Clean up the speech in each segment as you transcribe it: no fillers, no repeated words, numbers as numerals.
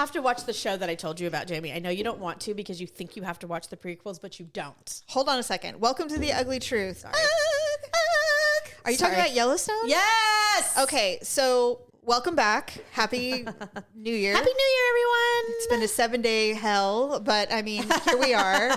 have to watch the show that I told you about, Jamie. I know you don't want to because you think you have to watch the prequels, but you don't. Hold on a second. Welcome to the Ugly Truth. Are you talking about Yellowstone? Yes. Okay, so welcome back. Happy New Year. Happy New Year, everyone. It's been a 7-day hell, but I mean, here we are.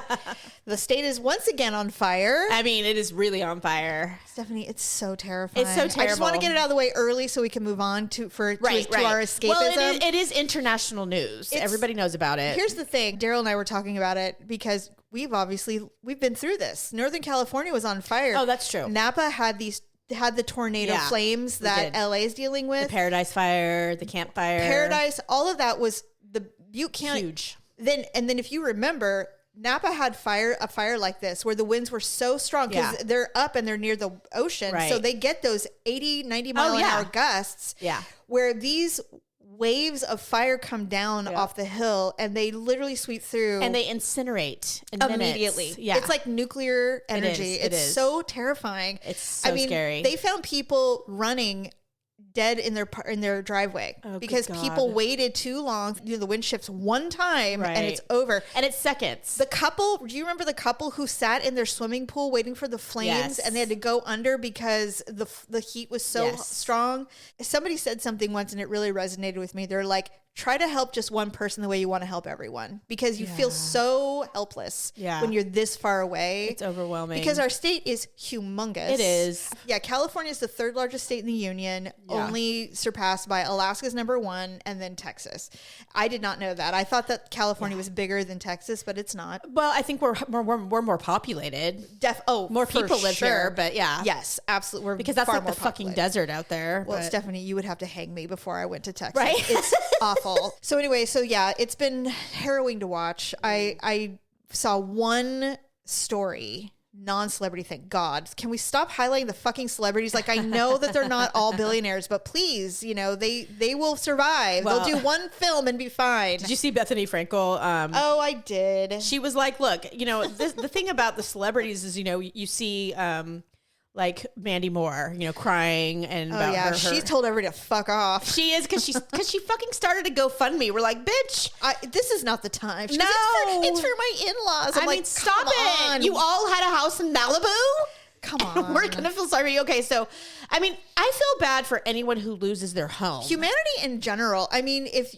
The state is once again on fire. I mean, it is really on fire. Stephanie, it's so terrifying. It's so terrible. I just want to get it out of the way early so we can move on to our escapism. Well, it is international news. Everybody knows about it. Here's the thing. Daryl and I were talking about it because we've been through this. Northern California was on fire. Oh, that's true. Napa had the tornado flames that LA is dealing with. The Paradise Fire, the Camp Fire. All of that was the Butte County. Huge. Then if you remember, Napa had a fire like this where the winds were so strong because they're up and they're near the ocean. Right. So they get those 80, 90 mile an hour gusts where these waves of fire come down off the hill and they literally sweep through. And they incinerate immediately. Minutes. Yeah. It's like nuclear energy. It's so terrifying. It's so scary. They found people running dead in their driveway because people waited too long. The wind shifts one time and it's over. And it's seconds. Do you remember the couple who sat in their swimming pool waiting for the flames and they had to go under because the heat was so strong? Somebody said something once and it really resonated with me. They're like, try to help just one person the way you want to help everyone because you feel so helpless when you're this far away. It's overwhelming. Because our state is humongous. It is. Yeah, California is the third largest state in the union, only surpassed by Alaska's #1 and then Texas. I did not know that. I thought that California was bigger than Texas, but it's not. Well, I think we're more populated. More people live here, but Yes, absolutely. Because that's far like the more fucking populated. desert out there. Well, Stephanie, you would have to hang me before I went to Texas. Right? It's awful. So anyway, it's been harrowing to watch. I saw one story, non-celebrity, thank God. Can we stop highlighting the fucking celebrities? Like, I know that they're not all billionaires, but please, they will survive. Well, they'll do one film and be fine. Did you see Bethany Frankel? Oh, I did. She was like, look, the thing about the celebrities is, you see, like Mandy Moore, crying and about she's told everybody to fuck off. She is because she fucking started a GoFundMe. We're like, bitch, this is not the time. No, it's for my in-laws. I mean, stop it. You all had a house in Malibu. Come on. We're gonna feel sorry. Okay, so I mean, I feel bad for anyone who loses their home. Humanity in general. I mean, if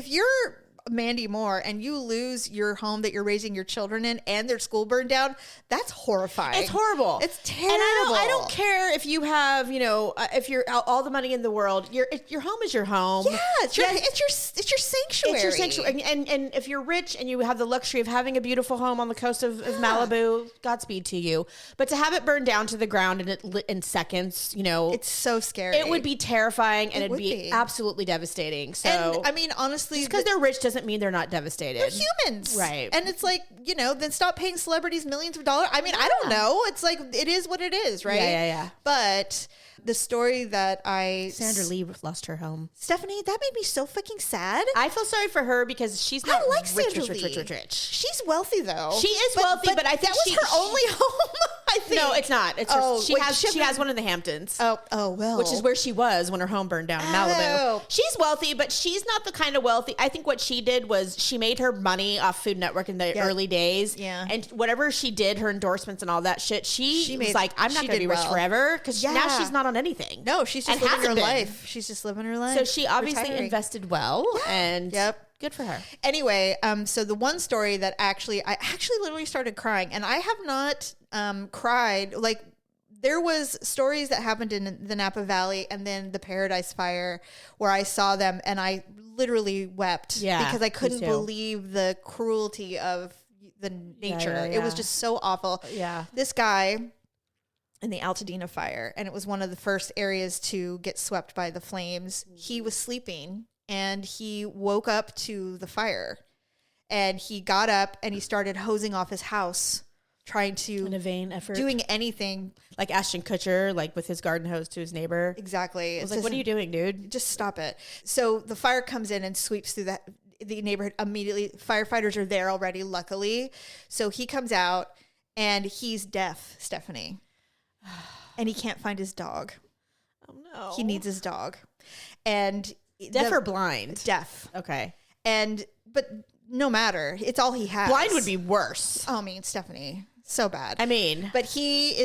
you're Mandy Moore and you lose your home that you're raising your children in and their school burned down, that's horrifying. It's horrible. It's terrible. And I don't care if you have, if you're all the money in the world, your home is your home. Yeah, it's your sanctuary. It's your sanctuary. And if you're rich and you have the luxury of having a beautiful home on the coast of Malibu, Godspeed to you. But to have it burned down to the ground and it lit in seconds, it's so scary. It would be terrifying and it'd be absolutely devastating. So, and I mean, honestly, just because they're rich doesn't mean they're not devastated. They're humans. Right. And it's like, then stop paying celebrities millions of dollars. I mean, I don't know. It's like, it is what it is, right? Yeah. But the story that Sandra Lee lost her home. Stephanie, that made me so fucking sad. I feel sorry for her because she's not rich. She's wealthy though. She is wealthy, but I think that was her only home. I think. No, it's not. It's she has one in the Hamptons. Oh well. Which is where she was when her home burned down in Malibu. She's wealthy, but she's not the kind of wealthy. I think what she did was she made her money off Food Network in the early days. Yeah. And whatever she did, her endorsements and all that shit, she was like, I'm not going to be rich forever because now she's not on anything. No, she's just living her life. She's just living her life. So she obviously invested well and good for her. Anyway, so the one story that I literally started crying, and I have not cried. Like, there was stories that happened in the Napa Valley and then the Paradise Fire where I saw them and I literally wept because I couldn't believe the cruelty of the nature. It was just so awful. Yeah. This guy in the Altadena fire, and it was one of the first areas to get swept by the flames. He was sleeping and he woke up to the fire and he got up and he started hosing off his house, trying to, in a vain effort, doing anything like Ashton Kutcher, like with his garden hose to his neighbor. Exactly. I was like, what are you doing, dude? Just stop it. So the fire comes in and sweeps through the neighborhood immediately. Firefighters are there already, luckily. So he comes out and he's deaf, Stephanie. And he can't find his dog. Oh no. He needs his dog. And deaf or blind? Deaf. Okay. But no matter, it's all he has. Blind would be worse. Oh, I mean, Stephanie, so bad. I mean, but he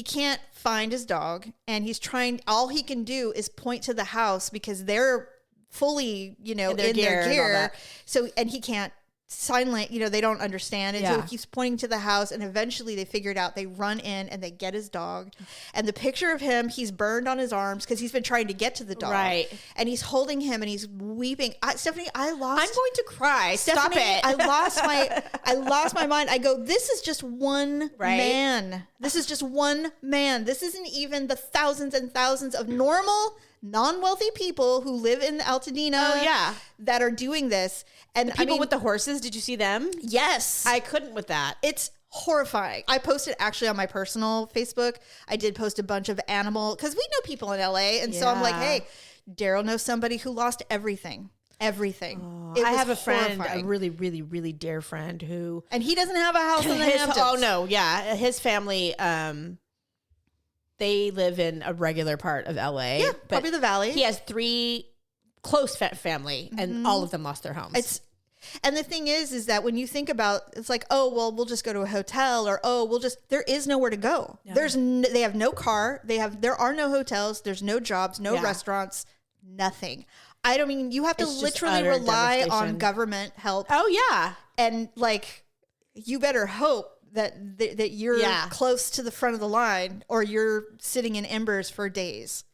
can't find his dog, and he's trying. All he can do is point to the house because they're fully, in their gear. So, and he can't sign language, they don't understand. And so he keeps pointing to the house, and eventually they figure it out. They run in and they get his dog. And the picture of him, he's burned on his arms because he's been trying to get to the dog. Right. And he's holding him and he's weeping. Stephanie, I'm going to cry. Stephanie, Stop it. I lost my mind. I go, this is just one man. This is just one man. This isn't even the thousands and thousands of normal, non-wealthy people who live in Altadena that are doing this. And the people with the horses, did you see them? Yes. I couldn't with that. It's horrifying. I posted actually on my personal Facebook. I did post a bunch of animal, because we know people in LA. And so I'm like, hey, Daryl knows somebody who lost everything. Everything. Oh, I have a friend, a really, really, really dear friend who... And he doesn't have a house in the Hamptons. Oh, no. Yeah. His family... they live in a regular part of LA. Yeah, probably the Valley. He has 3 close family, and all of them lost their homes. And the thing is that when you think about, it's like, oh, well, we'll just go to a hotel, or there is nowhere to go. No. They have no car. There are no hotels. There's no jobs, no restaurants, nothing. I don't mean, you have to literally rely on government help. Oh yeah. And you better hope that you're close to the front of the line, or you're sitting in embers for days.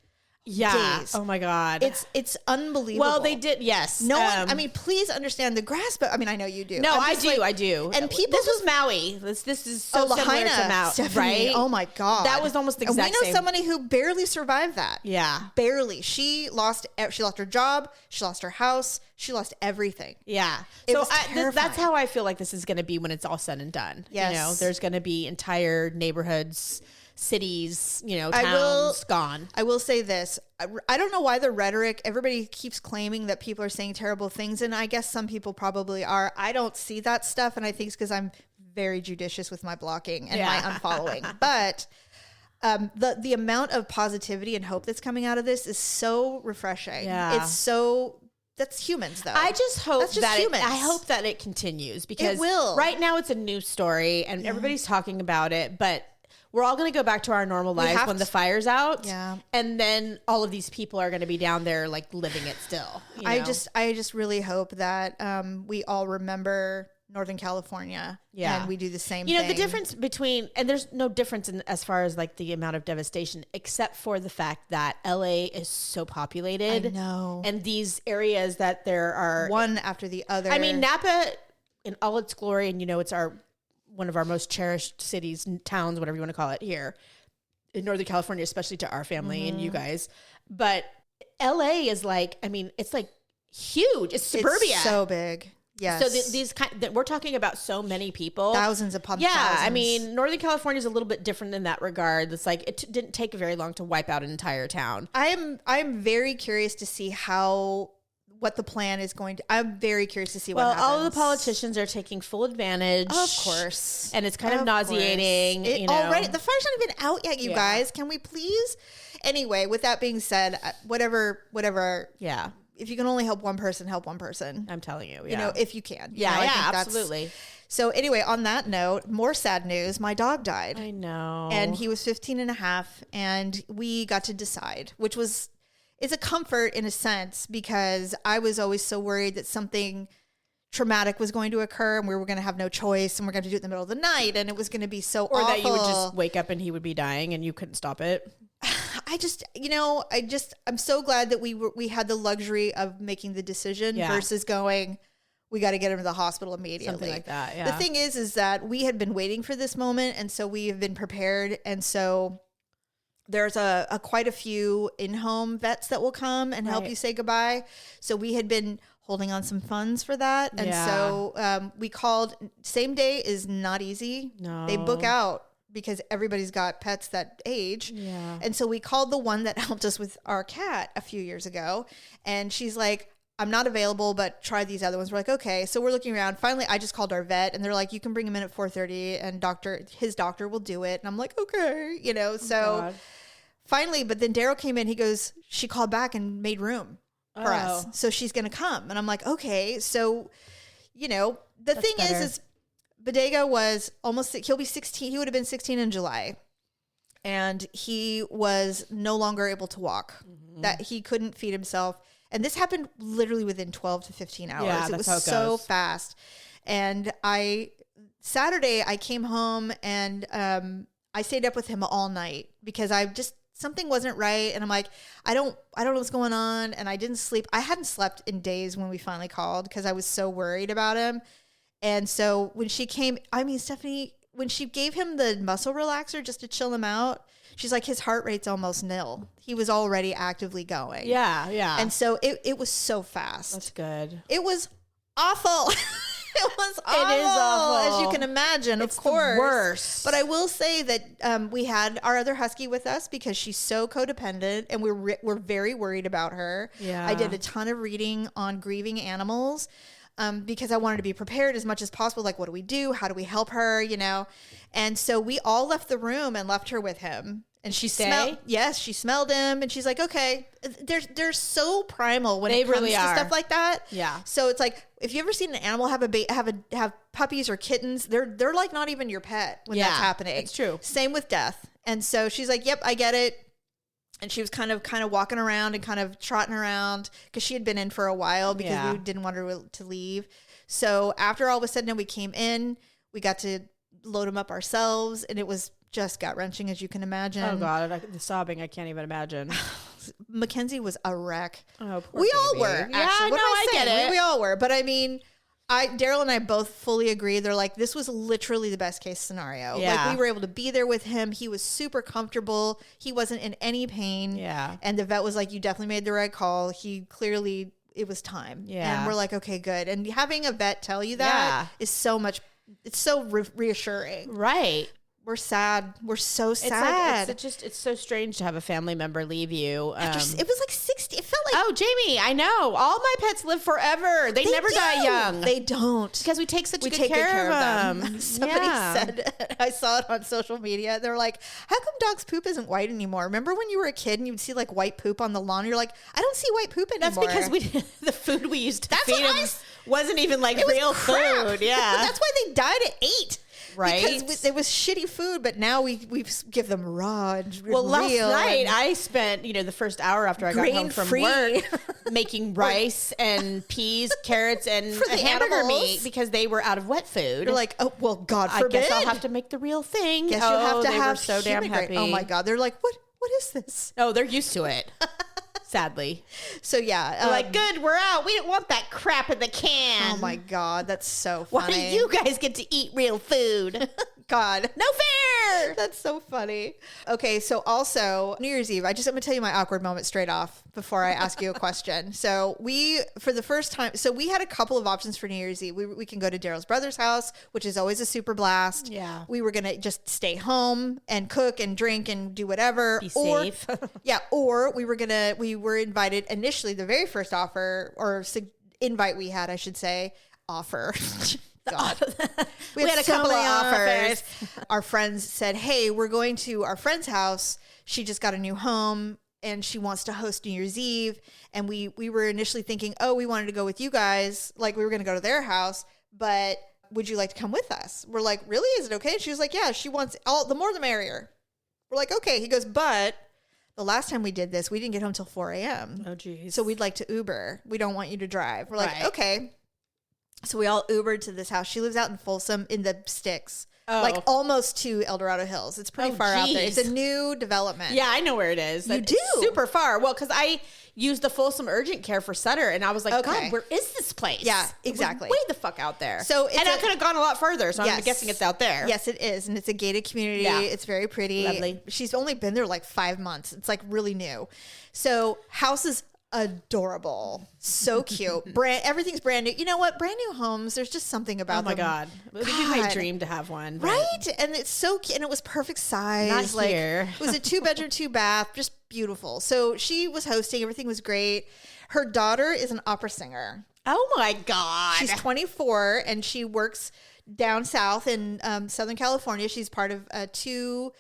Yeah. Days. Oh my God. It's unbelievable. Well, they did. Yes. No one. I mean, please understand the grass. But I mean, I know you do. No, I do. And people. This was Maui. This is so similar to Maui, Stephanie, right? Oh my God. That was almost the exact same. We know somebody who barely survived that. Yeah. Barely. She lost her job. She lost her house. She lost everything. Yeah. So that's how I feel like this is going to be when it's all said and done. Yes. There's going to be entire neighborhoods, cities, towns gone. I will say this. I don't know why the rhetoric, everybody keeps claiming that people are saying terrible things. And I guess some people probably are. I don't see that stuff. And I think it's because I'm very judicious with my blocking and my unfollowing. But the amount of positivity and hope that's coming out of this is so refreshing. Yeah. That's humans, though. I just hope I hope that it continues, because it will. Right now it's a news story and everybody's talking about it, but we're all going to go back to our normal lives when the fire's out. Yeah. And then all of these people are going to be down there living it still. I just really hope that we all remember Northern California. Yeah. And we do the same thing. The difference and there's no difference as far as the amount of devastation, except for the fact that LA is so populated. I know. And these areas that there are one after the other. I mean, Napa in all its glory, and it's one of our most cherished cities, towns, whatever you want to call it, here in Northern California, especially to our family and you guys. But LA is it's huge. It's suburbia. It's so big. Yes. So we're talking about so many people, thousands upon thousands. I mean, Northern California is a little bit different in that regard. It's it didn't take very long to wipe out an entire town. I'm very curious to see what the plan is going to. I'm very curious to see what happens. All of the politicians are taking full advantage, of course, and it's kind of nauseating. Already, the fire's not even out yet, you guys. Can we please? Anyway, with that being said, whatever. Yeah. If you can only help one person, help one person. I'm telling you. Yeah. If you can. Absolutely. So anyway, on that note, more sad news. My dog died. I know. And he was 15 and a half, and we got to decide, which is a comfort in a sense, because I was always so worried that something traumatic was going to occur and we were going to have no choice and we're going to do it in the middle of the night and it was going to be so awful. Or that you would just wake up and he would be dying and you couldn't stop it. I'm so glad that we had the luxury of making the decision versus going, we got to get him to the hospital immediately. Something like that, yeah. The thing is that we had been waiting for this moment, and so we have been prepared. And so there's quite a few in-home vets that will come and help you say goodbye. So we had been holding on some funds for that. And so we called. Same day is not easy. No. They book out, because everybody's got pets that age. Yeah. And so we called the one that helped us with our cat a few years ago. And she's like, I'm not available, but try these other ones. We're like, okay. So we're looking around. Finally, I just called our vet and they're like, you can bring him in at 4:30 and his doctor will do it. And I'm like, okay, so finally, but then Daryl came in, he goes, she called back and made room. for us. So she's going to come. And I'm like, okay. So, you know, the thing is Bodega was he'll be 16. He would have been 16 in July. And he was no longer able to walk, that he couldn't feed himself. And this happened literally within 12 to 15 hours. Yeah, it was so fast. And Saturday I came home and I stayed up with him all night because something wasn't right. And I'm like, I don't know what's going on. And I didn't sleep. I hadn't slept in days when we finally called because I was so worried about him. And so when she came, Stephanie, when she gave him the muscle relaxer just to chill him out, she's like, his heart rate's almost nil. He was already actively going. Yeah, yeah. And so it was so fast. That's good. It was awful. It was awful. It is awful. As you can imagine, It's of course. the worst. But I will say that we had our other husky with us because she's so codependent and we're very worried about her. Yeah. I did a ton of reading on grieving animals. Because I wanted to be prepared as much as possible. Like, what do we do? How do we help her? You know? And so we all left the room and left her with him. And she smelled him. And she's like, okay, they're so primal when it comes to stuff like that. Yeah. So it's like, if you ever seen an animal have puppies or kittens, they're like not even your pet when that's happening. It's true. Same with death. And so she's like, yep, I get it. And she was kind of walking around and kind of trotting around because she had been in for a while because we didn't want her to leave. So after all was said and done, we came in, we got to load them up ourselves, and it was just gut-wrenching, as you can imagine. Oh, God. The sobbing, I can't even imagine. Mackenzie was a wreck. Oh, poor we all baby. were, actually. Yeah, I get it. We all were. But I mean, Daryl and I both fully agree. They're like, this was literally the best case scenario. Yeah. Like, we were able to be there with him. He was super comfortable. He wasn't in any pain. Yeah. And the vet was like, you definitely made the right call. It was time. Yeah. And we're like, okay, good. And having a vet tell you that is it's so reassuring. Right. We're sad. We're so sad. It's so strange to have a family member leave you. It was like 60. It felt like. Oh, Jamie, I know. All my pets live forever. They never die young. They don't. Because we take such good care of them. Somebody said, I saw it on social media. They're like, how come dog's poop isn't white anymore? Remember when you were a kid and you would see like white poop on the lawn? You're like, I don't see white poop anymore. That's because the food we used to feed them wasn't even like real food. Yeah. But that's why they died at 8. Right. Because it was shitty food, but now we give them raw and real. Last night I spent, the first hour after I got home from work making rice and peas, carrots, and for the hamburger animals. meat because they were out of wet food. You're like, oh, well, God forbid. I guess I'll have to make the real thing. Guess you'll have to they have were so damn happy. Oh my God. They're like, what is this? Oh, they're used to it. Sadly. So yeah. Like, good, we're out. We didn't want that crap in the can. Oh my God, that's so funny. Why do you guys get to eat real food? God. No fair. That's so funny. Okay, so also New Year's Eve, I'm going to tell you my awkward moment straight off before I ask you a question. So for the first time, we had a couple of options for New Year's Eve. We can go to Daryl's brother's house, which is always a super blast. Yeah. We were going to just stay home and cook and drink and do whatever. Be safe. Or we were invited initially, the very first offer or invite we had, I should say, offer. God. We had a couple of offers. Our friends said, hey, we're going to our friend's house. She just got a new home and she wants to host New Year's Eve. And we were initially thinking, oh, we wanted to go with you guys. Like, we were going to go to their house, but would you like to come with us? We're like, really? Is it okay? And she was like, yeah, she wants the more the merrier. We're like, okay. He goes, but the last time we did this, we didn't get home till 4 a.m. Oh, geez. So we'd like to Uber. We don't want you to drive. We're like, right. Okay. So we all Ubered to this house. She lives out in Folsom in the sticks. Oh. Like almost to El Dorado Hills. It's pretty far out there. It's a new development. Yeah, I know where it is. You do? It's super far. Well, because I used the Folsom Urgent Care for Sutter, and I was like, Okay. God, where is this place? Yeah, exactly. Way the fuck out there. So I could have gone a lot further, so Yes. I'm guessing it's out there. Yes, it is. And it's a gated community. Yeah. It's very pretty. Lovely. She's only been there like 5 months. It's like really new. So house is adorable. So cute. Everything's brand new. You know what? Brand new homes, there's just something about them. Oh my God. It would be my dream to have one. But Right? And it's so cute. And it was perfect size. Not here. It was a 2-bedroom, 2-bath. Just beautiful. So she was hosting. Everything was great. Her daughter is an opera singer. Oh my God. She's 24 and she works down south in Southern California. She's part of 2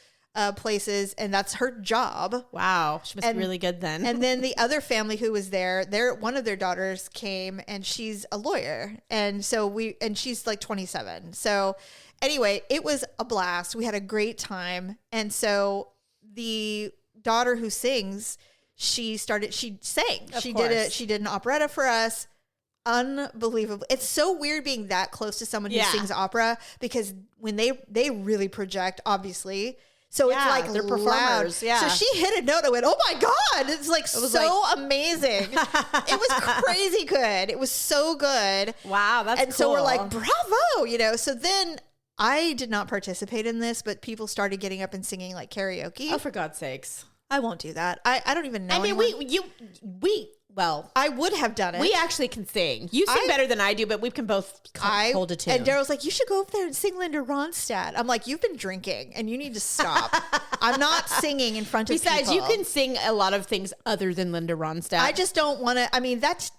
places, and that's her job. Wow. She must be really good then. And then the other family who was there, one of their daughters came, and she's a lawyer. And so she's like 27. So anyway, it was a blast. We had a great time. And so the daughter who sings, she sang. She did an operetta for us. Unbelievable. It's so weird being that close to someone who sings opera, because when they really project, obviously. So it's like they're performers. Loud. Yeah. So she hit a note and went, oh my God. It's like so amazing. It was crazy good. It was so good. Wow. That's cool. So we're like, bravo, So then I did not participate in this, but people started getting up and singing like karaoke. Oh, for God's sakes. I won't do that. I don't even know. I mean, I would have done it. We actually can sing. You sing better than I do, but we can both hold a tune. And Daryl's like, you should go up there and sing Linda Ronstadt. I'm like, you've been drinking and you need to stop. I'm not singing in front of people. Besides, you can sing a lot of things other than Linda Ronstadt. I just don't want to. I mean, that's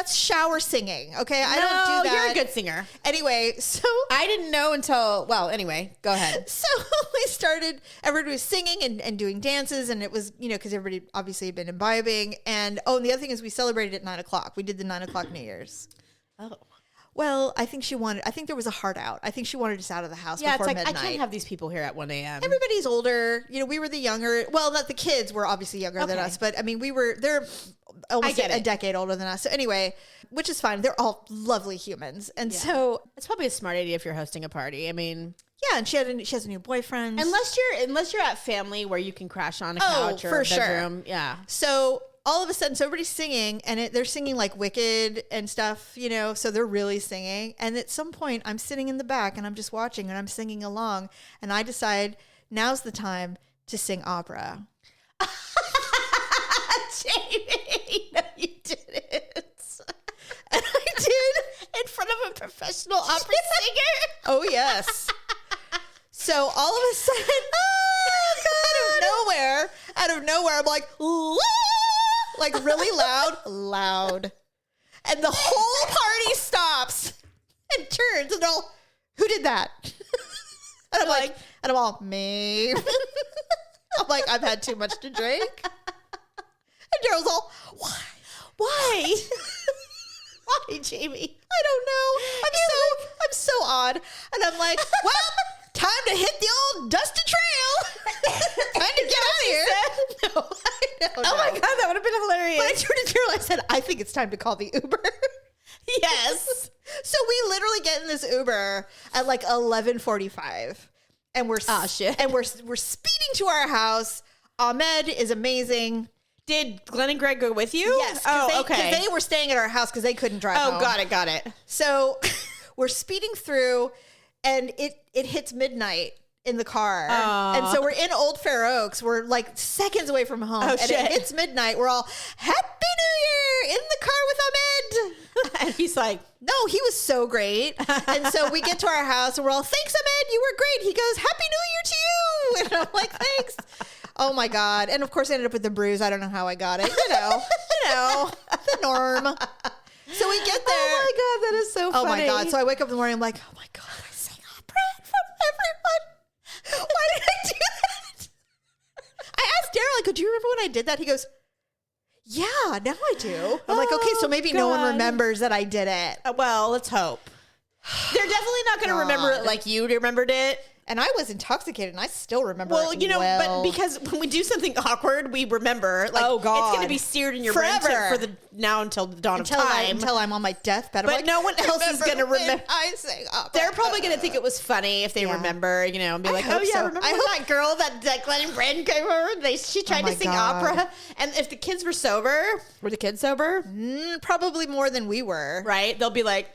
shower singing. Okay. I don't do that. You're a good singer. Anyway, so I didn't know until, anyway, go ahead. So everybody was singing and doing dances, and it was, because everybody obviously had been imbibing. And the other thing is we celebrated at 9:00. We did the 9:00 New Year's. Oh. Well, I think there was a heart out. I think she wanted us out of the house before midnight. I can't have these people here at 1 a.m. Everybody's older. We were the younger. Well, not the kids were obviously younger than us, but I mean, they're almost a decade older than us. So anyway, which is fine. They're all lovely humans. And so it's probably a smart idea if you're hosting a party. I mean, yeah, and she has a new boyfriend. Unless you're at family where you can crash on a couch or a bedroom. Sure. Yeah. So all of a sudden, so everybody's singing, and they're singing like Wicked and stuff, so they're really singing. And at some point, I'm sitting in the back, and I'm just watching, and I'm singing along, and I decide now's the time to sing opera. Jamie, no, you didn't. And I did in front of a professional opera singer. Oh, yes. So all of a sudden, out of nowhere, I'm like, like really loud. And the whole party stops and turns and all, who did that? And I'm all, me. I'm like, I've had too much to drink. And Daryl's all, why? Why, Jamie? I don't know. I'm so odd. And I'm like, well, time to hit the old dusty trail. Time to get out of here. No, I don't know. Oh my God, that would have been hilarious. But I turned to Daryl, I said, I think it's time to call the Uber. Yes. So we literally get in this Uber at like 11:45. And we're speeding to our house. Ahmed is amazing. Did Glenn and Greg go with you? Yes. Okay. Because they were staying at our house because they couldn't drive home. Got it. So we're speeding through, and it hits midnight in the car. And so we're in Old Fair Oaks. We're like seconds away from home. Oh, shit. And it hits midnight. We're all, Happy New Year, in the car with Ahmed. And he's like, no, he was so great. And so we get to our house, and we're all, thanks, Ahmed. You were great. He goes, Happy New Year to you. And I'm like, thanks. Oh my God. And of course I ended up with the bruise. I don't know how I got it. The norm. So we get there. Oh my God, that is so funny. Oh my God. So I wake up in the morning, I'm like, oh my God, I sang opera in front of everyone. Why did I do that? I asked Daryl, I go, do you remember when I did that? He goes, yeah, now I do. I'm like, okay, so maybe no one remembers that I did it. Well, let's hope. They're definitely not going to remember it like you remembered it. And I was intoxicated, and I still remember it but because when we do something awkward, we remember. Like, oh, God. It's going to be seared in your brain for the now until the dawn of time. Until I'm on my deathbed. But no one else is going to remember. I sang opera. They're probably going to think it was funny if they remember, and be like, oh, yeah, remember that girl that Glenn and Brandon came over? She tried to sing opera. And if the kids were sober, were the kids sober? Probably more than we were. Right? They'll be like...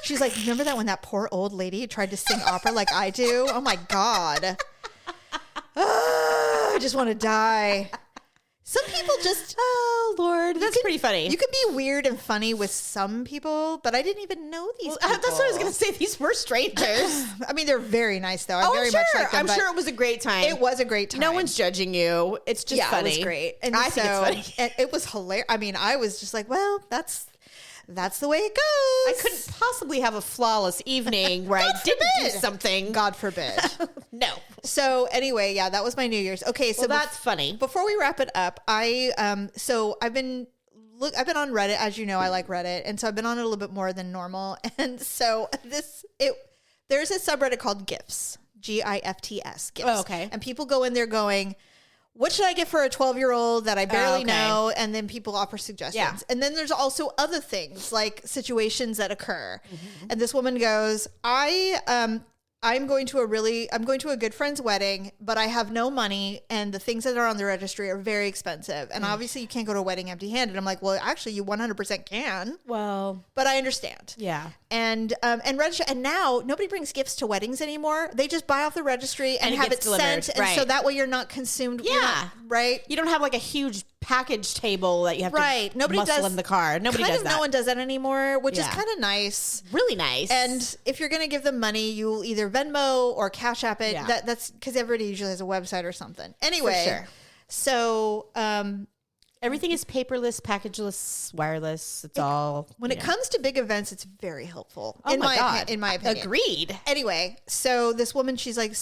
She's like, remember that when that poor old lady tried to sing opera like I do? Oh my God. I just want to die. Some people just, oh Lord, that's pretty funny. You can be weird and funny with some people, but I didn't even know these people. That's what I was going to say. These were strangers. I mean, they're very nice though. I very much like them. I'm sure it was a great time. It was a great time. No one's judging you. It's just funny. It was great. And I think it's funny. And it was hilarious. I mean, I was just like, well, that's the way it goes. I couldn't possibly have a flawless evening where I didn't do something. God forbid. No. So anyway, yeah, that was my New Year's. Okay, so that's funny. Before we wrap it up, I've been on Reddit, as you know, I like Reddit, and so I've been on it a little bit more than normal. And so there's a subreddit called GIFs, GIFTS, GIFs. Oh, okay. And people go in there going, what should I get for a 12-year-old that I barely know? And then people offer suggestions. Yeah. And then there's also other things like situations that occur. Mm-hmm. And this woman goes, I'm going to a good friend's wedding, but I have no money, and the things that are on the registry are very expensive. And obviously you can't go to a wedding empty-handed. I'm like, well, actually you 100% can. Well, but I understand. Yeah. And register. And now nobody brings gifts to weddings anymore. They just buy off the registry and have it sent. And so that way you're not consumed. Yeah. Right. You don't have like a huge package table that you have to muscle in the car. Nobody does that. No one does that anymore, which is kind of nice. Really nice. And if you're going to give them money, you'll either Venmo or Cash App it. Yeah. That's because everybody usually has a website or something. Anyway. For sure. So, everything is paperless, packageless, wireless. It's all. When it comes to big events, it's very helpful. Oh my God. In my opinion. Agreed. Anyway, so this woman, she's like,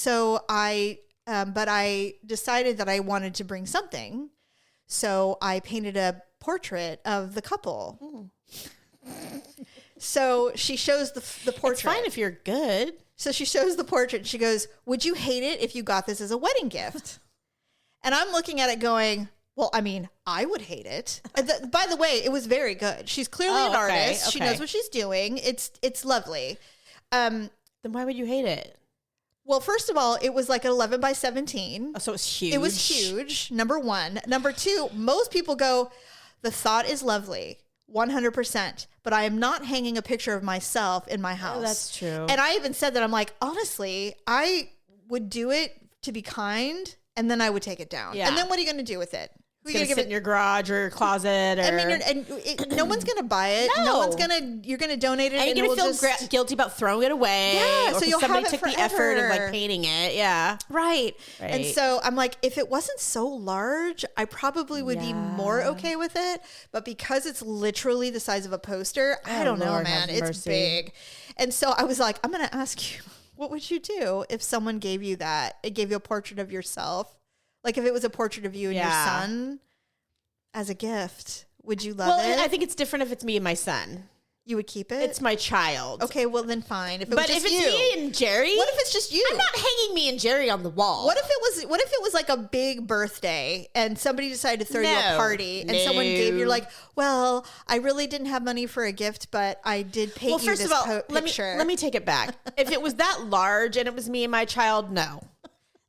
but I decided that I wanted to bring something. So I painted a portrait of the couple. So she shows the portrait. It's fine if you're good. So she shows the portrait and she goes, would you hate it if you got this as a wedding gift? And I'm looking at it going, well, I mean, I would hate it. By the way, it was very good. She's clearly an artist. Okay. She knows what she's doing. It's lovely. Then why would you hate it? Well, first of all, it was like an 11 by 17. Oh, so it was huge. It was huge, number one. Number two, most people go, the thought is lovely, 100%, but I am not hanging a picture of myself in my house. Oh, that's true. And I even said that, I'm like, honestly, I would do it to be kind, and then I would take it down. Yeah. And then what are you going to do with it? It's going to sit in your garage or your closet. Or... I mean, no one's going to buy it. No one's going to, you're going to donate it. And you're going to feel guilty about throwing it away. Yeah. Or so you'll somebody have it took the effort of like painting it. Yeah. Right. And so I'm like, if it wasn't so large, I probably would be more okay with it. But because it's literally the size of a poster, I don't know, man. It's big. And so I was like, I'm going to ask you, what would you do if someone gave you that? It gave you a portrait of yourself. Like if it was a portrait of you and your son as a gift, would you love it? I think it's different if it's me and my son. You would keep it? It's my child. Okay, well then fine. If it's me and Jerry, what if it's just you? I'm not hanging me and Jerry on the wall. What if it was like a big birthday and somebody decided to throw you a party and someone gave you like, well, I really didn't have money for a gift, but I did paint you this picture. Let me take it back. If it was that large and it was me and my child, no,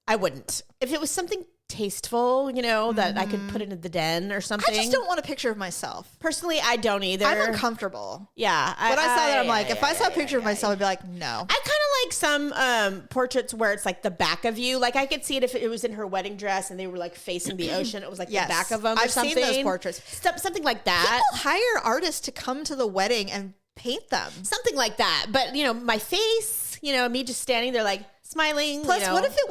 I wouldn't. If it was something tasteful, that I could put it in the den or something. I just don't want a picture of myself. Personally, I don't either. I'm uncomfortable. Yeah. When I saw that, I'm like, if I saw a picture of myself, I'd be like, no. I kind of like some portraits where it's like the back of you. Like I could see it if it was in her wedding dress and they were like facing the ocean. It was like the back of them or something. I've seen those portraits. Something like that. People hire artists to come to the wedding and paint them. Something like that. But, my face, me just standing there like, smiling. Plus, what if it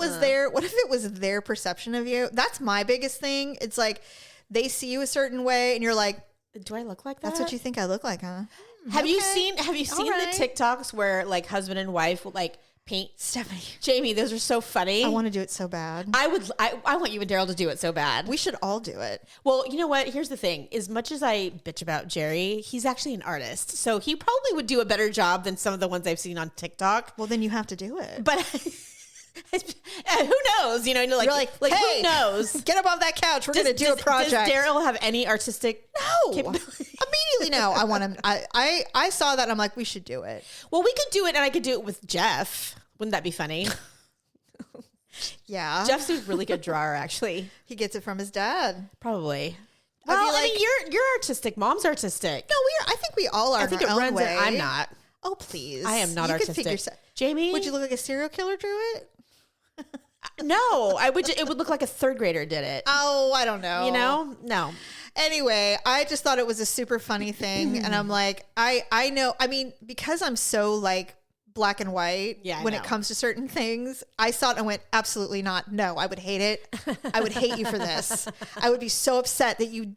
was their perception of you? That's my biggest thing. It's like they see you a certain way, and you're like, "Do I look like that?" That's what you think I look like, huh? Have you seen the TikToks where like husband and wife will like paint? Stephanie, Jamie, those are so funny. I want to do it so bad. I want you and Daryl to do it so bad. We should all do it. Well, you know what? Here's the thing. As much as I bitch about Jerry, he's actually an artist. So he probably would do a better job than some of the ones I've seen on TikTok. Well, then you have to do it. But who knows? You're like hey, who knows? Get up off that couch. We're going to do a project. Does Daryl have any artistic? No. Immediately no. I want him. I saw that. And I'm like, we should do it. Well, we could do it, and I could do it with Jeff. Wouldn't that be funny? Yeah. Jeff's a really good drawer, actually. He gets it from his dad. Probably. Well, I mean, you're artistic. Mom's artistic. No, I think we all are. I think it runs way. I'm not. Oh, please. I am not artistic. Jamie, would you look like a serial killer drew it? No, I would. It would look like a third grader did it. Oh, I don't know. No. Anyway, I just thought it was a super funny thing, and I'm like, I know. I mean, because I'm so like black and white when it comes to certain things, I saw it and went, absolutely not. No, I would hate it. I would hate you for this. I would be so upset that you.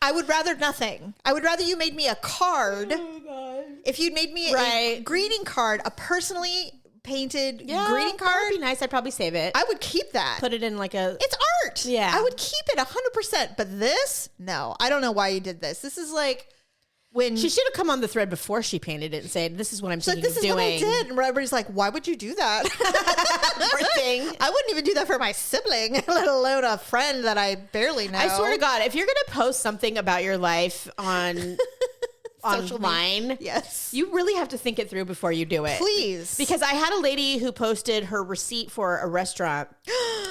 I would rather nothing. I would rather you made me a card. Oh, God. If you made me a greeting card, a personally painted greeting card. That would be nice. I'd probably save it. I would keep that. Put it in like a... It's art. Yeah. I would keep it 100%. But this, no. I don't know why you did this. This is like when... She should have come on the thread before she painted it and said, this is what I'm thinking of doing. This is what I did. And everybody's like, why would you do that? Poor thing. I wouldn't even do that for my sibling, let alone a friend that I barely know. I swear to God, if you're going to post something about your life on... online, yes, you really have to think it through before you do it. Please. Because I had a lady who posted her receipt for a restaurant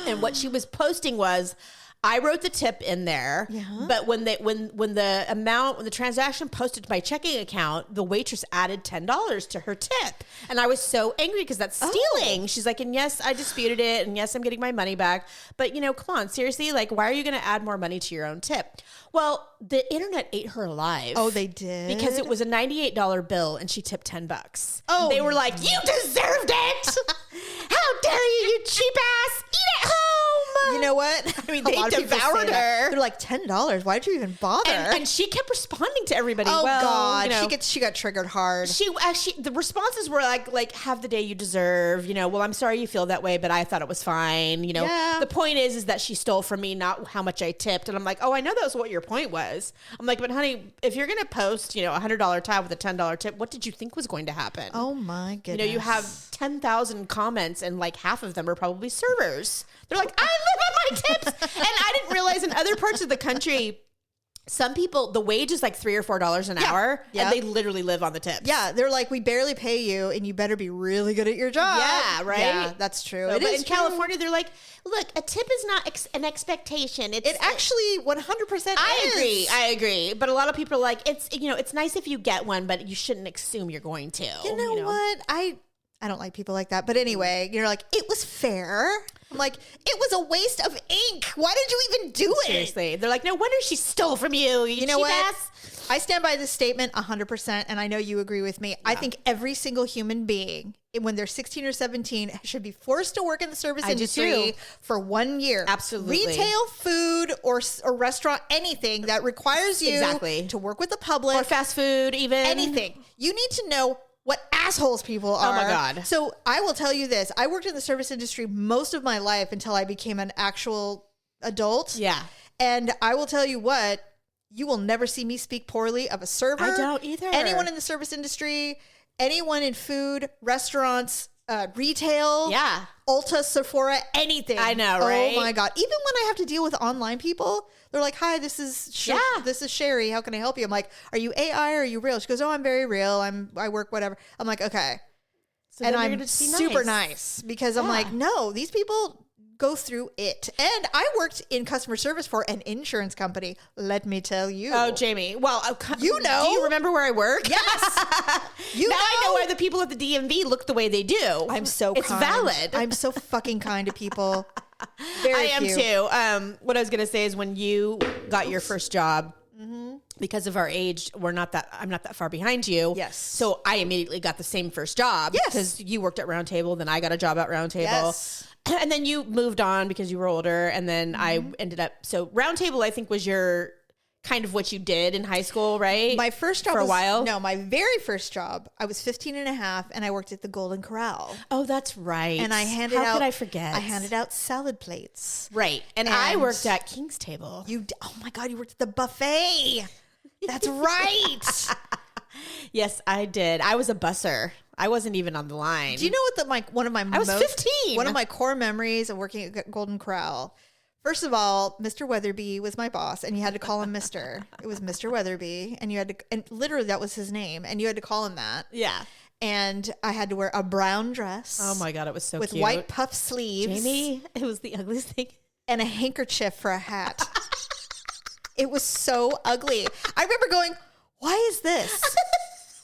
and what she was posting was, I wrote the tip in there, but when the transaction posted to my checking account, the waitress added $10 to her tip. And I was so angry because that's stealing. Oh. She's like, and yes, I disputed it. And yes, I'm getting my money back. But come on, seriously, like, why are you going to add more money to your own tip? Well, the internet ate her alive. Oh, they did? Because it was a $98 bill and she tipped $10. Oh. And they were like, you deserved it. How dare you cheap ass. Eat at home. You know what? I mean, they devoured her. They're like, $10. Why did you even bother? And she kept responding to everybody. Oh, well, God. She got triggered hard. She actually, the responses were like, have the day you deserve. Well, I'm sorry you feel that way, but I thought it was fine. The point is that she stole from me, not how much I tipped. And I'm like, oh, I know that was what your point was. I'm like, but honey, if you're going to post, a $100 tab with a $10 tip, what did you think was going to happen? Oh my goodness. You have 10,000 comments and like half of them are probably servers. They're like, I live on my tips. And I didn't realize in other parts of the country, some people, the wage is like $3 or $4 an hour, and they literally live on the tips. Yeah, they're like, we barely pay you, and you better be really good at your job. Yeah, right? Yeah, that's true. So, but in California, they're like, look, a tip is not an expectation. It actually 100% is. I agree. But a lot of people are like, it's nice if you get one, but you shouldn't assume you're going to. You know what? I don't like people like that. But anyway, you're like, it was fair. I'm like, it was a waste of ink. Why did you even do it? Seriously. They're like, no wonder she stole from you. You know what? Ass. I stand by this statement 100%, and I know you agree with me. Yeah. I think every single human being, when they're 16 or 17, should be forced to work in the service industry for 1 year. Absolutely. Retail, food, or restaurant, anything that requires you to work with the public. Or fast food, even. Anything. You need to know what assholes people are. Oh my God. So I will tell you this. I worked in the service industry most of my life until I became an actual adult. Yeah. And I will tell you what, you will never see me speak poorly of a server. I don't either. Anyone in the service industry, anyone in food, restaurants, retail. Yeah. Ulta, Sephora, anything. I know, right? Oh my God. Even when I have to deal with online people, they're like, hi, this is Sherry. How can I help you? I'm like, are you AI or are you real? She goes, oh, I'm very real. I work whatever. I'm like, okay. So and I'm super nice because I'm like, no, these people go through it. And I worked in customer service for an insurance company. Let me tell you. Oh, Jamie. Well, you know. Do you remember where I work? Yes. I know why the people at the DMV look the way they do. I'm so It's kind. valid. I'm so fucking kind to people. Very I am too. What I was going to say is when you got your first job, because of our age, I'm not that far behind you. Yes. So I immediately got the same first job. Yes. Because you worked at Round Table, then I got a job at Round Table. Yes. And then you moved on because you were older. And then I ended up, so Round Table, I think, was your kind of what you did in high school, right? My first job for a while? No, my very first job, I was 15 and a half and I worked at the Golden Corral. Oh, that's right. And I handed How could I forget? I handed out salad plates. Right. And I worked at King's Table. Oh my God, you worked at the buffet. That's right. Yes, I did. I was a busser. I wasn't even on the line. Do you know what I was 15. One of my core memories of working at Golden Corral. First of all, Mr. Weatherby was my boss, and you had to call him Mr. It was Mr. Weatherby, and literally that was his name, and you had to call him that. Yeah. And I had to wear a brown dress. Oh my God, it was so with cute. white puff sleeves. Jamie, it was the ugliest thing. And a handkerchief for a hat. It was so ugly. I remember going, why is this?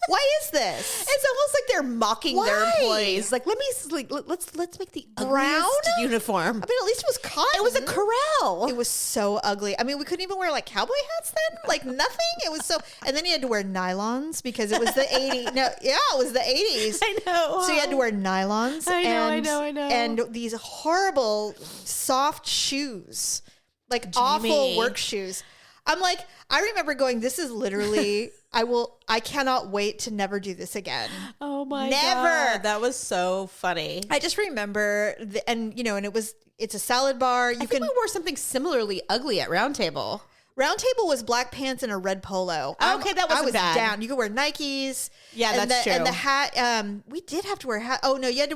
Why is this? It's almost like they're mocking their employees. Like, let's make the brown uniform. I mean, at least it was cotton. It was a corral. It was so ugly. I mean, we couldn't even wear like cowboy hats then. Like nothing. It was so. And then you had to wear nylons because it was the 80s. No, yeah, it was the 80s. I know. So you had to wear nylons. I know. And these horrible soft shoes, like awful work shoes. I'm like, I remember going, this is literally, I cannot wait to never do this again. Oh my Never. God. That was so funny. I just remember, and it's a salad bar. I think we wore something similarly ugly at Round Table. Round Table was black pants and a red polo. Okay, that wasn't I was bad. down. You could wear Nikes. Yeah, and that's true. And the hat, we did have to wear a hat. Oh no, you had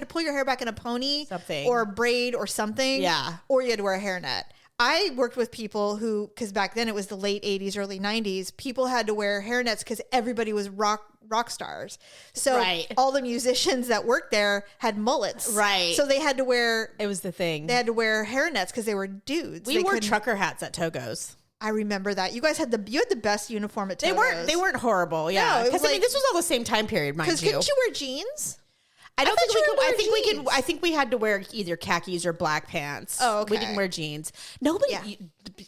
to pull your hair back in a pony, Something. or a braid or something. Yeah. Or you had to wear a hairnet. I worked with people who, because back then it was the late 80s, early 90s, people had to wear hairnets because everybody was rock stars. So Right. all the musicians that worked there had mullets. Right. So they had to wear, It was the thing. they had to wear hairnets because they were dudes. We They wore couldn't- trucker hats at Togo's. I remember that. You guys had the best uniform at They Togo's. weren't horrible. Yeah. No, it was Because I mean, like- this was all the same time period, mind you. Because couldn't you wear jeans? I don't thought think we you could. would I wear think we could. jeans. I think we had to wear either khakis or black pants. Oh, We okay. didn't wear jeans. Nobody Yeah.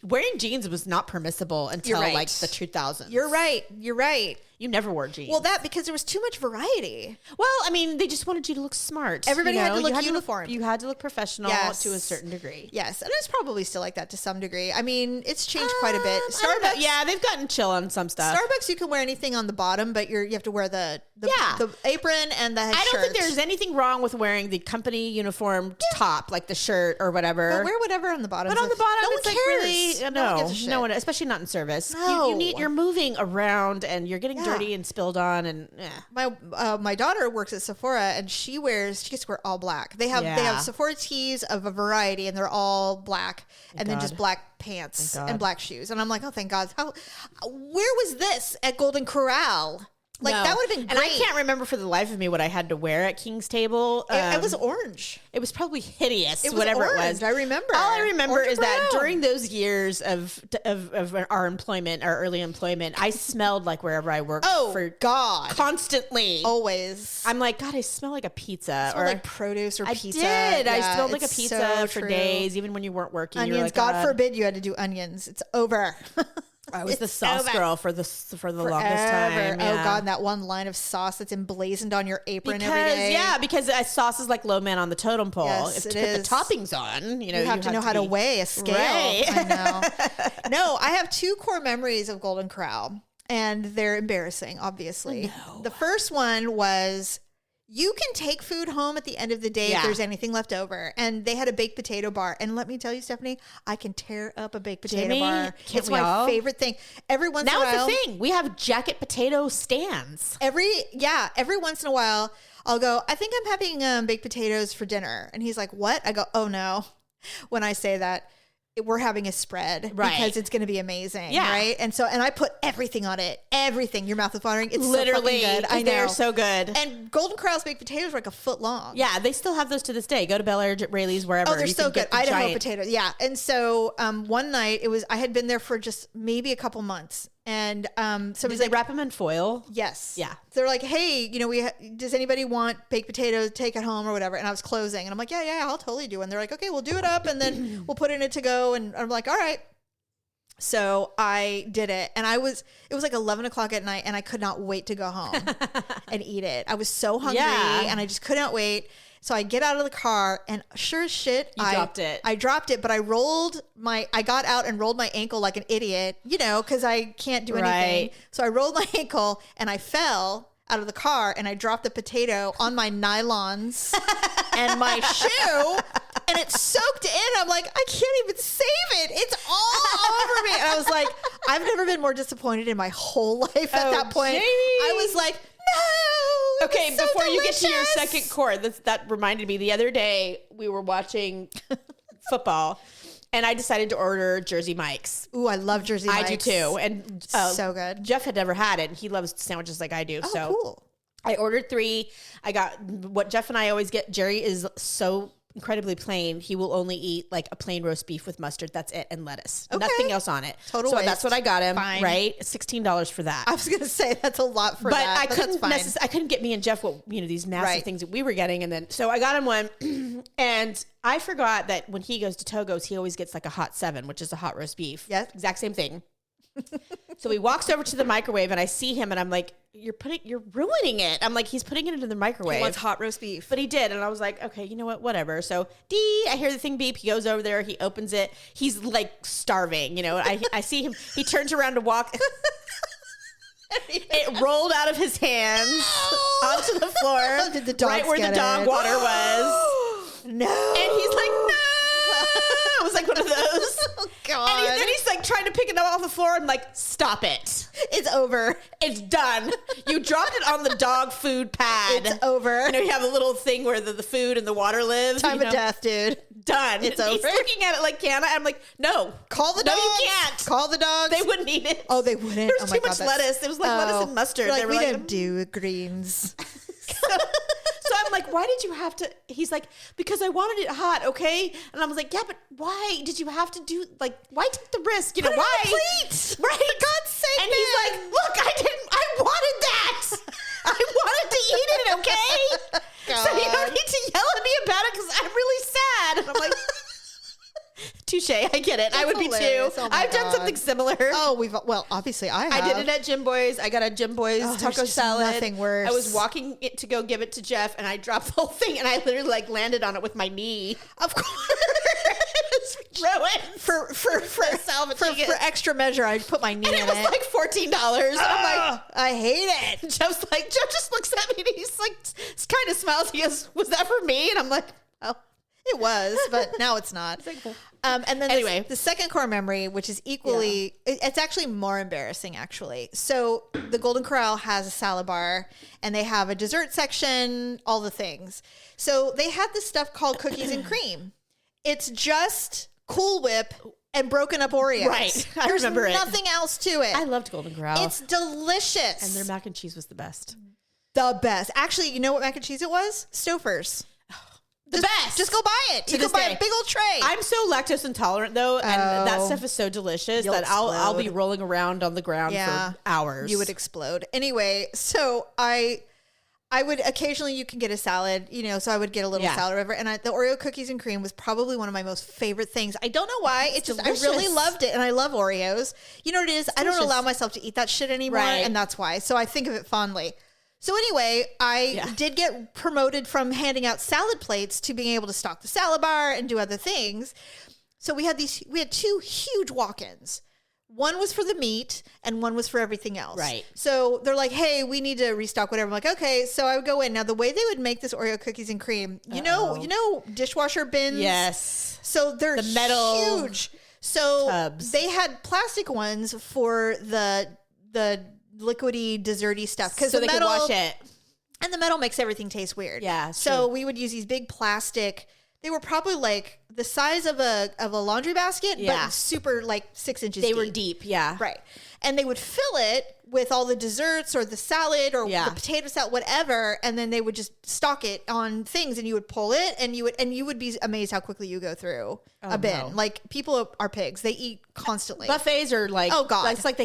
wearing jeans was not permissible until You're right. like the 2000s. You're right. You're right. You never wore jeans. Well, because there was too much variety. Well, I mean, they just wanted you to look smart. Everybody had to You look uniformed. You had to look professional Yes. to a certain degree. Yes, and it's probably still like that to some degree. I mean, it's changed quite a bit. I don't know. Starbucks, Yeah, they've gotten chill on some stuff. Starbucks, you can wear anything on the bottom, but you have to wear the Yeah. apron and the I don't think there's anything wrong with wearing the company uniform top, like the shirt or whatever. But wear whatever on the bottom. But on the bottom, no it's one like cares. really No one no, gives a shit. no one, especially not in service. No. You're moving around and you're getting Yeah. dirty and spilled on, and My daughter works at Sephora and she gets to wear all black. They Yeah. have Sephora tees of a variety and they're all black, and then God. just black pants Thank God. and black shoes. And I'm like, oh, thank God. Where was this at Golden Corral? Like No. that would have been And great. I can't remember for the life of me what I had to wear at King's Table. It was orange. It was probably hideous. It was whatever orange. it was. I remember. All I remember Orange is and that brown. during those years of our employment, our early employment, I smelled like wherever I worked. Oh, for God. constantly. Always. I'm like, God, I smell like a pizza. Smelled like produce or pizza. I did. I Yeah, smelled like a it's pizza so for true. days, even when you weren't working. You were Onions. like, God forbid you had to do onions. It's over. I was the It's sauce over. girl for the longest Forever. time. Oh yeah. God, and that one line of sauce that's emblazoned on your apron every Because day. because sauce is like low man on the totem pole. Yes, If it to put is. the toppings on, you You have to know how to be- weigh a scale. Right. I know. No, I have two core memories of Golden Corral, and they're embarrassing, obviously. The first one was you can take food home at the end of the day Yeah. if there's anything left over. And they had a baked potato bar. And let me tell you, Stephanie, I can tear up a baked potato Jimmy, bar. can't It's we my all? favorite thing. Every once in Now a while. it's a thing. We have jacket potato stands. Every once in a while, I'll go, I think I'm having baked potatoes for dinner. And he's like, what? I go, oh no. When I say that, we're having a spread Right. because it's going to be amazing. Yeah. Right. And I put everything on it. Everything. Your mouth is watering. It's Literally, so fucking good. I know. they're so good. And Golden Corral's baked potatoes are like a foot long. Yeah, they still have those to this day. Go to Bel Air, Rayleigh's, wherever. Oh, they're You so can good. get the Idaho giant- potatoes. Yeah. And so one night I had been there for just maybe a couple months. And Did somebody's they like, wrap them in foil? yes. Yeah. They're like, hey, does anybody want baked potatoes, take it home or whatever? And I was closing and I'm like, yeah, I'll totally do it. And they're like, okay, we'll do it up and then we'll put it in it to go. And I'm like, all right. So I did it and it was like 11 o'clock at night and I could not wait to go home and eat it. I was so hungry Yeah. and I just couldn't wait. So I get out of the car and sure as shit, You dropped it. I dropped it, but I got out and rolled my ankle like an idiot, because I can't do anything. Right. So I rolled my ankle and I fell out of the car and I dropped the potato on my nylons and my shoe and it soaked in. I'm like, I can't even save it. It's all over me. And I was like, I've never been more disappointed in my whole life at Oh, that point. Jamie. I was like, no. it Okay, was so before you get to your delicious. second chord, that reminded me. The other day, we were watching football, and I decided to order Jersey Mike's. Ooh, I love Jersey I Mike's. do too. And So good. Jeff had never had it, and he loves sandwiches like I do. Oh, so cool. I ordered 3. I got what Jeff and I always get. Jerry is so incredibly plain. He will only eat like a plain roast beef with mustard. That's it, and lettuce. Okay. Nothing else on it. Total So waste. that's what I got him. Fine. Right, $16 for that. I was gonna say that's a lot for but that. I but couldn't that's fine. I couldn't get me and Jeff what these massive Right. things that we were getting, and then so I got him one, and I forgot that when he goes to Togo's, he always gets like a hot 7, which is a hot roast beef. Yes. exact same thing. So he walks over to the microwave and I see him and I'm like, you're ruining it. I'm like, he's putting it into the microwave. He wants hot roast beef. But he did. And I was like, okay, you know what? Whatever. So I hear the thing beep. He goes over there. He opens it. He's like starving, you know, I see him. He turns around to walk. It rolled out of his hands onto the floor. Did the dog right where the dog water was. No. And he's like, no. It was like one of those. Oh, God. And then he's like trying to pick it up off the floor. I'm like, stop it. It's over. It's done. You dropped it on the dog food pad. It's over. You know, you have a little thing where the food and the water live. Time of death, dude. Done. It's over. He's looking at it like, can I? I'm like, no. Call the dogs. No, you can't. Call the dogs. They wouldn't eat it. Oh, they wouldn't. There was too much lettuce. It was like lettuce and mustard. Like, they were we like, don't do greens. So I'm like, why did you have to? He's like, because I wanted it hot, okay? And I was like, yeah, but why did you have to do, like, why take the risk? You know, why? Plate. Right? For God's sake, and he's like, look, I wanted that. I wanted to eat it, okay? God. So you don't need to yell at me about it because I'm really sad. And I'm like, touche, I get it. I would hilarious. be too. Oh my I've done God. something similar. Oh, obviously I have. I did it at Jim Boy's. I got a Jim Boy's there's taco just salad. nothing worse. I was walking it to go give it to Jeff, and I dropped the whole thing, and I literally like landed on it with my knee. Of course. For extra measure, I put my knee and in it was like $14. I'm like, I hate it. Jeff just looks at me and he's like, kind of smiles. He goes, was that for me? And I'm like, oh. It was, but now it's not. And then anyway, the second core memory, which is equally, it's actually more embarrassing, actually. So the Golden Corral has a salad bar and they have a dessert section, all the things. So they had this stuff called cookies and cream. It's just Cool Whip and broken up Oreos. Right. I remember it. There's nothing else to it. I loved Golden Corral. It's delicious. And their mac and cheese was the best. The best. Actually, you know what mac and cheese it was? Stouffer's. Best. Just go buy it. You can buy a big old tray. I'm so lactose intolerant though, and that stuff is so delicious that I'll be rolling around on the ground for hours. You would explode. Anyway, so I would occasionally, you can get a salad, you know, so I would get a little salad or whatever. And the Oreo cookies and cream was probably one of my most favorite things. I don't know why. It's just, delicious. I really loved it. And I love Oreos. You know what it is? I don't allow myself to eat that shit anymore. Right. And that's why. So I think of it fondly. So anyway, I did get promoted from handing out salad plates to being able to stock the salad bar and do other things. So we had two huge walk-ins. One was for the meat and one was for everything else. Right. So they're like, hey, we need to restock whatever. I'm like, okay. So I would go in. Now the way they would make this Oreo cookies and cream, you know, dishwasher bins. Yes. So they're the metal huge. So tubs. They had plastic ones for the liquidy, desserty stuff. So they could wash it. And the metal makes everything taste weird. Yeah. So we would use these big plastic. They were probably like the size of a laundry basket, but super like 6 inches deep. They were deep, yeah. Right. And they would fill it with all the desserts or the salad or the potato salad, whatever, and then they would just stock it on things and you would pull it and you would be amazed how quickly you go through a bin. No. Like people are pigs. They eat constantly. Buffets are like, oh God. It's like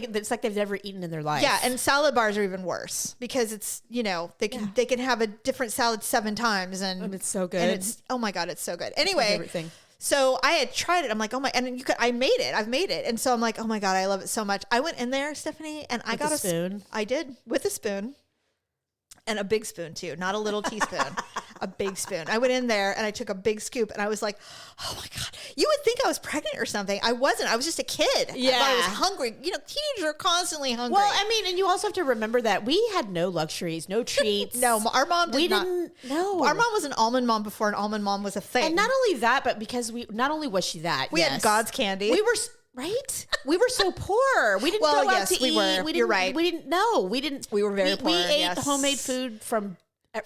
they've never eaten in their life. Yeah, and salad bars are even worse because it's, you know, they can have a different salad 7 times and it's so good. And it's, oh my God, it's so good. Anyway, everything. So I had tried it. I'm like, oh my, and I've made it. And so I'm like, oh my God, I love it so much. I went in there, Stephanie, and I got a spoon. I did, with a spoon. And a big spoon too, not a little teaspoon, a big spoon. I went in there and I took a big scoop and I was like, oh my God, you would think I was pregnant or something. I wasn't. I was just a kid. Yeah. I was hungry. You know, teenagers are constantly hungry. Well, I mean, and you also have to remember that we had no luxuries, no treats. No, our mom didn't. No. Our mom was an almond mom before an almond mom was a thing. And not only that, but because not only was she that, we had God's candy. We were... Right? We were so poor. We didn't go out to eat. You're right. We didn't know. We were very poor. We ate homemade food from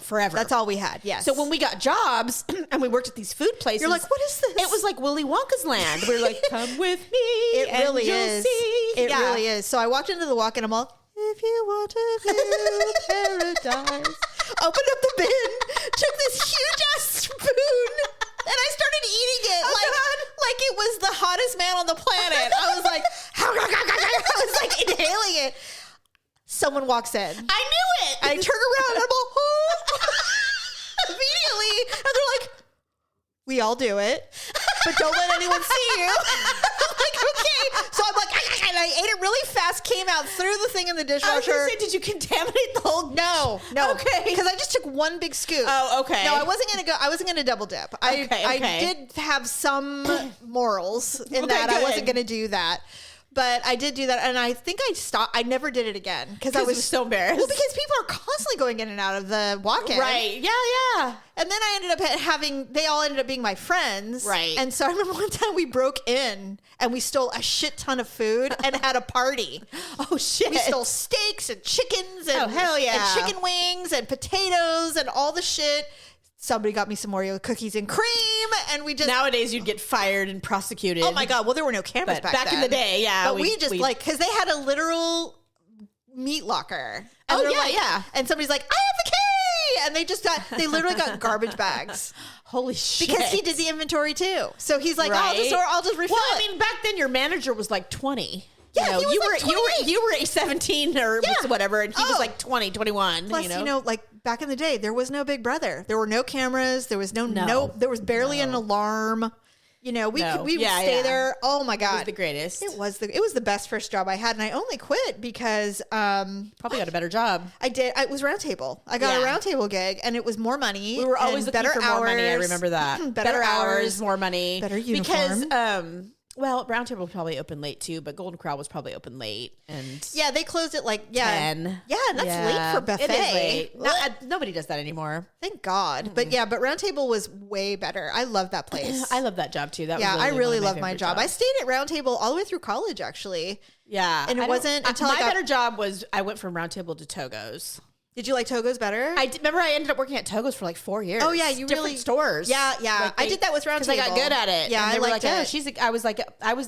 forever. That's all we had. Yes. So when we got jobs and we worked at these food places, you're like, what is this? It was like Willy Wonka's land. We were like, come with me. It really is. See. It really is. So I walked into the walk and I'm all, if you want to view paradise. Opened up the bin, took this huge ass spoon, and I started eating it like it was the hottest man on the planet. I was like, I was like inhaling it. Someone walks in. I knew it. I turn around and I'm all, immediately. And they're like, we all do it, but don't let anyone see you. I'm like, okay. So I'm like, and I ate it really fast, came out, threw the thing in the I was dishwasher. gonna say, did you contaminate the whole? No. Okay. Because I just took one big scoop. Oh, okay. No, I wasn't gonna double dip. I did have some morals in that. Good. I wasn't gonna do that. But I did do that, and I think I stopped. I never did it again because I was so embarrassed. Well, because people are constantly going in and out of the walk-in, Right? Yeah. And then I ended up they all ended up being my friends, Right. And so I remember one time we broke in and we stole a shit ton of food and had a party. Oh shit! We stole steaks and chickens and hell yeah, and chicken wings and potatoes and all the shit. Somebody got me some Oreo cookies and cream, and we just... Nowadays, you'd get fired and prosecuted. Oh, my God. Well, there were no cameras back then. In the day, yeah. But we just, because they had a literal meat locker. And yeah. And somebody's like, I have the key! And they literally got garbage bags. Holy shit. Because he did the inventory, too. So he's like, I'll just refill Well, it. I mean, back then, your manager was like 20. Yeah, he was you were a 17 or whatever, and he was like 20, 21. Plus, like back in the day, there was no Big Brother. There were no cameras. There was there was barely an alarm. We would stay there. Oh my God, it was the greatest. It was the best first job I had, and I only quit because probably got a better job. I did. It was Roundtable. I got a Roundtable gig, and it was more money. We were always looking better for hours. more money. I remember that. Better hours, more money, better uniform. Because Roundtable was probably open late too, but Golden Corral was probably open late, and they closed at 10. Yeah, and that's late for buffet. It is late. Nobody does that anymore. Thank God. But Roundtable was way better. I love that place. I love that job too. That was I really love my job. I stayed at Roundtable all the way through college, actually. Yeah, and it wasn't until my better job was I went from Roundtable to Togo's. Did you like Togo's better? Remember I ended up working at Togo's for like 4 years. Oh yeah, you different really stores. Yeah. Like I did that with Roundtable because I got good at it. Yeah, and they were liked like,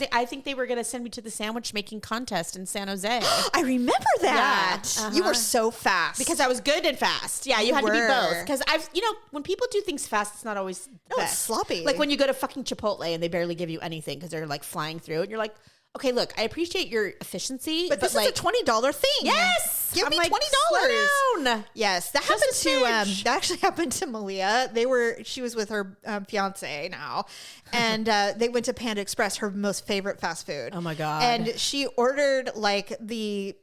it. I think they were gonna send me to the sandwich making contest in San Jose. I remember that. Yeah, You were so fast because I was good and fast. Yeah, you had to be both. Because when people do things fast, it's not always it's sloppy. Like when you go to fucking Chipotle and they barely give you anything because they're like flying through, and you're like, okay, look, I appreciate your efficiency, but this is a $20 thing. Yes, give me $20. Slow down. Yes, that happened to that actually happened to Malia. She was with her fiance now, and they went to Panda Express, her most favorite fast food. Oh my God! And she ordered the.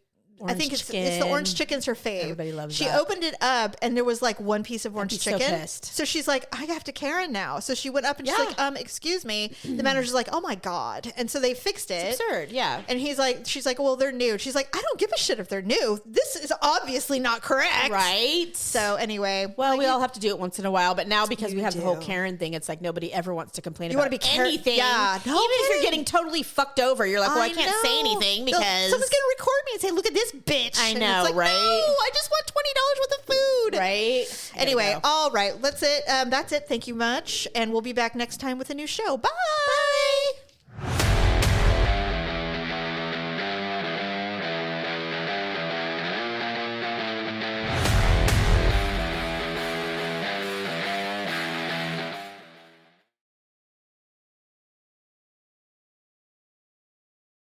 I think it's the orange chicken's her fave. Everybody loves She that. opened it up and there was like one piece of orange chicken. So pissed. So she's like, I have to Karen now. So she went up and she's like, excuse me. The manager's like, oh my God. And so they fixed it. It's absurd, yeah. And she's like, well, they're new. She's like, I don't give a shit if they're new. This is obviously not correct. Right. So anyway. Well, we all have to do it once in a while, but now because we have the whole Karen thing, it's like nobody ever wants to complain about anything. Yeah. Even if you're getting totally fucked over, you're like, well, I can't say anything because someone's going to record me and say, look at this bitch. I know. It's like, right? No, I just want $20 worth of food. Right. Anyway, all right. That's it. Thank you much. And we'll be back next time with a new show. Bye.